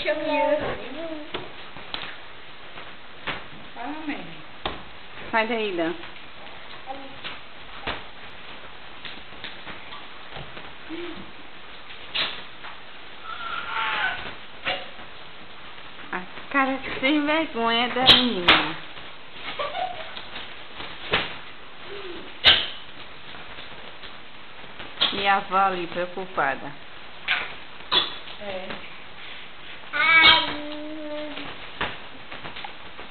deixa eu ir assim. Fala, mãe. Sai daí, Dan. A cara sem vergonha da menina. E a avó ali preocupada. É.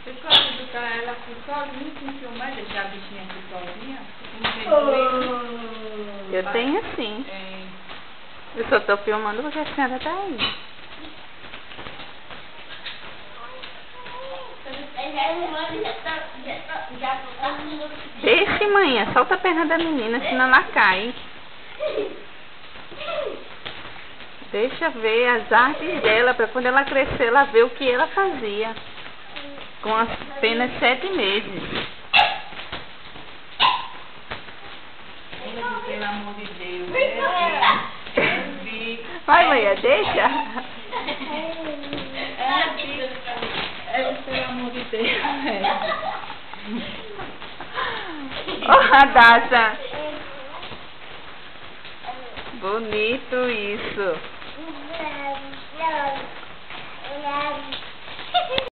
Você pode educar ela aqui sozinha, sem filmar, deixar a bichinha aqui sozinha? Eu tenho sim. É. Eu só tô filmando porque a senhora tá aí. Deixe, manhã, solta a perna da menina, senão ela cai. Deixa ver as artes dela, para quando ela crescer, ela ver o que ela fazia. Com apenas 7 meses. Pelo amor de Deus. Vai, manhã, deixa. Pelo amor de Deus. Oh, Radassa. Bonito isso.